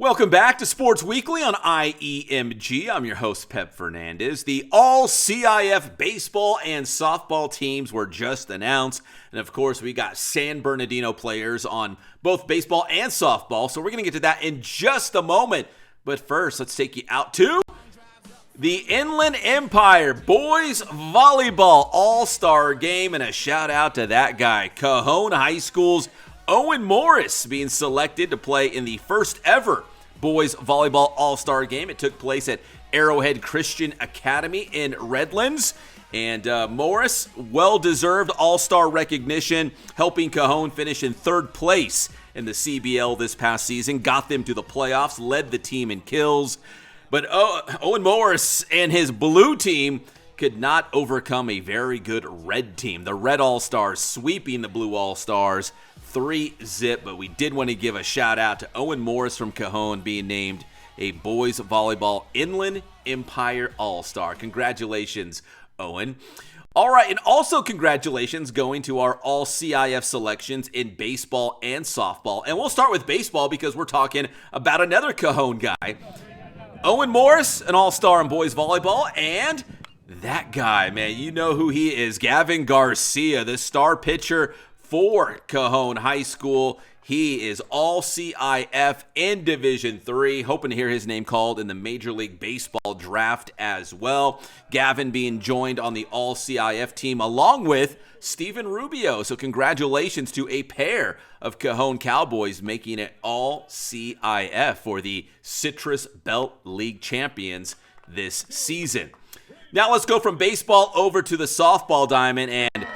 Welcome back to Sports Weekly on IEMG. I'm your host, Pep Fernandez. The all-CIF baseball and softball teams were just announced. And of course, we got San Bernardino players on both baseball and softball. So we're going to get to that in just a moment. But first, let's take you out to the Inland Empire Boys Volleyball All-Star Game. And a shout out to that guy, Cajon High School's Owen Morris, being selected to play in the first ever Boys Volleyball All-Star Game. It took place at Arrowhead Christian Academy in Redlands. And Morris, well-deserved All-Star recognition, helping Cajon finish in third place in the CBL this past season. Got them to the playoffs, led the team in kills. But Owen Morris and his blue team could not overcome a very good red team. The Red All-Stars sweeping the Blue All-Stars 3-0, but we did want to give a shout out to Owen Morris from Cajon being named a Boys Volleyball Inland Empire All-Star. Congratulations, Owen. All right, and also congratulations going to our all-CIF selections in baseball and softball. And we'll start with baseball because we're talking about another Cajon guy. Owen Morris, an all-star in boys volleyball, and that guy, man, you know who he is, Gavin Garcia, the star pitcher for Cajon High School. He is all-CIF in Division III. Hoping to hear his name called in the Major League Baseball draft as well. Gavin being joined on the all-CIF team along with Stephen Rubio. So congratulations to a pair of Cajon Cowboys making it all-CIF for the Citrus Belt League champions this season. Now let's go from baseball over to the softball diamond. And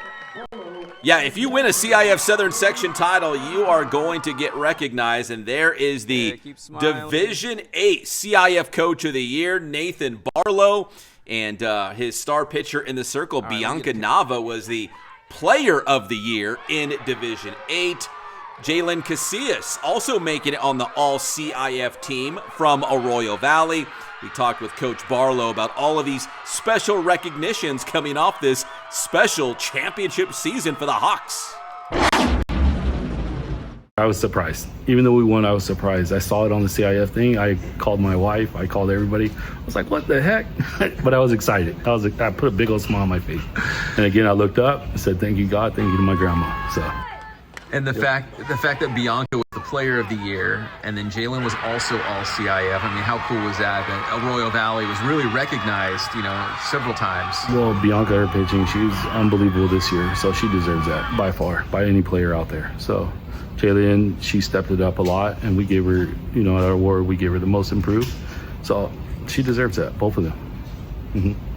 yeah, if you win a CIF Southern Section title, you are going to get recognized. And there is the Division 8 CIF Coach of the Year, Nathan Barlow. And his star pitcher in the circle, Bianca Nava, was the Player of the Year in Division 8. Jalen Casillas also making it on the all-CIF team from Arroyo Valley. We talked with Coach Barlow about all of these special recognitions coming off this special championship season for the Hawks. I was surprised. Even though we won, I was surprised. I saw it on the CIF thing. I called my wife. I called everybody. I was like, what the heck? But I was excited. I put a big old smile on my face. And again, I looked up and said, thank you, God. Thank you to my grandma. So. And the fact that Bianca was the Player of the Year, and then Jalen was also all CIF. I mean, how cool was that? That Arroyo Valley was really recognized, several times. Well, Bianca, her pitching, she's unbelievable this year, so she deserves that by far, by any player out there. So Jalen, she stepped it up a lot, and we gave her, at our award, we gave her the most improved. So she deserves that, both of them. Mm-hmm.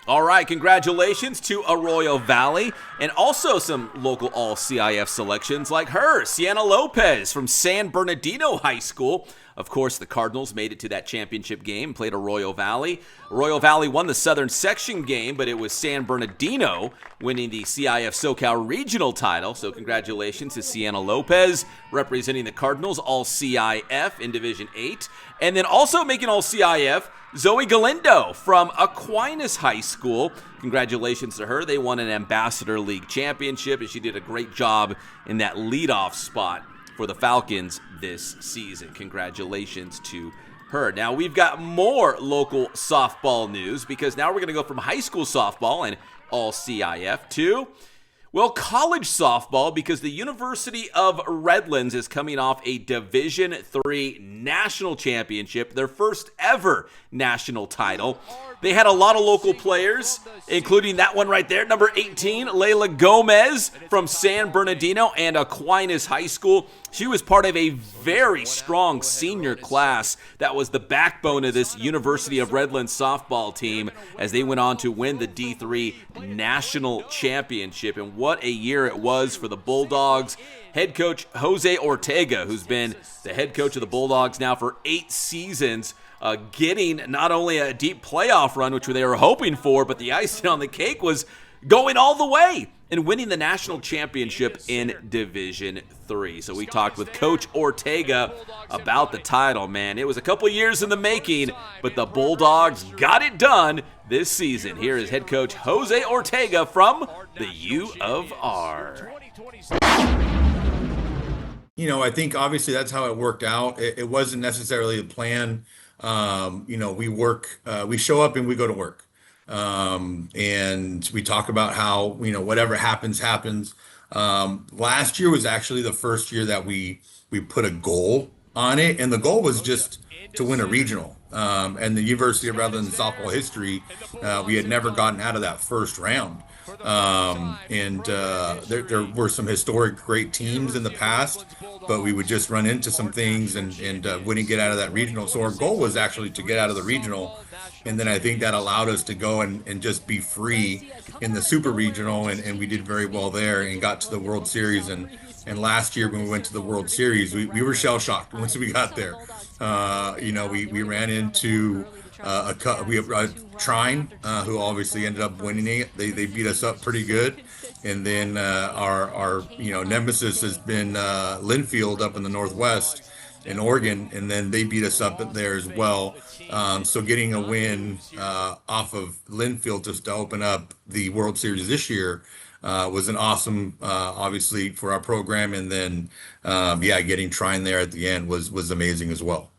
All right, congratulations to Arroyo Valley, and also some local all-CIF selections like her, Sienna Lopez from San Bernardino High School. Of course, the Cardinals made it to that championship game, played Arroyo Valley. Arroyo Valley won the Southern Section game, but it was San Bernardino winning the CIF SoCal Regional title. So congratulations to Sienna Lopez representing the Cardinals, all-CIF in Division 8. And then also making all-CIF, Zoe Galindo from Aquinas High School. Congratulations to her. They won an Ambassador League championship, and she did a great job in that leadoff spot for the Falcons this season. Congratulations to her. Now, we've got more local softball news because now we're going to go from high school softball and all CIF to, well, college softball, because the University of Redlands is coming off a Division III national championship, their first ever national title. They had a lot of local players, including that one right there, number 18, Layla Gomez from San Bernardino and Aquinas High School. She was part of a very strong senior class that was the backbone of this University of Redlands softball team as they went on to win the D3 National Championship. And what a year it was for the Bulldogs. Head coach Jose Ortega, who's been the head coach of the Bulldogs now for 8 seasons, getting not only a deep playoff run, which they were hoping for, but the icing on the cake was going all the way and winning the national championship in Division III. So we talked with Coach Ortega about the title, man. It was a couple years in the making, but the Bulldogs got it done this season. Here is head coach Jose Ortega from the U of R. I think obviously that's how it worked out. It wasn't necessarily the plan. We show up and we go to work. And we talk about how, whatever happens, happens. Last year was actually the first year that we put a goal on it, and the goal was just to win a regional. And the University of Redlands softball history, we had never gotten out of that first round. There were some historic great teams in the past, but we would just run into some things and wouldn't get out of that regional. So our goal was actually to get out of the regional. And then I think that allowed us to go and just be free in the super regional. And we did very well there and got to the World Series. And last year when we went to the World Series, we were shell shocked once we got there. We ran into we have Trine, who obviously ended up winning it. They beat us up pretty good, and then our nemesis has been Linfield up in the Northwest in Oregon, and then they beat us up there as well. So getting a win off of Linfield just to open up the World Series this year was an awesome, obviously for our program, and then getting Trine there at the end was amazing as well.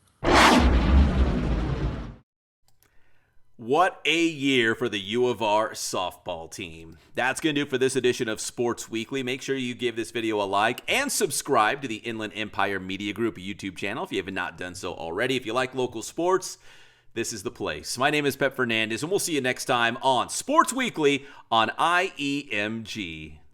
What a year for the U of R softball team. That's going to do it for this edition of Sports Weekly. Make sure you give this video a like and subscribe to the Inland Empire Media Group YouTube channel if you have not done so already. If you like local sports, this is the place. My name is Pep Fernandez, and we'll see you next time on Sports Weekly on IEMG.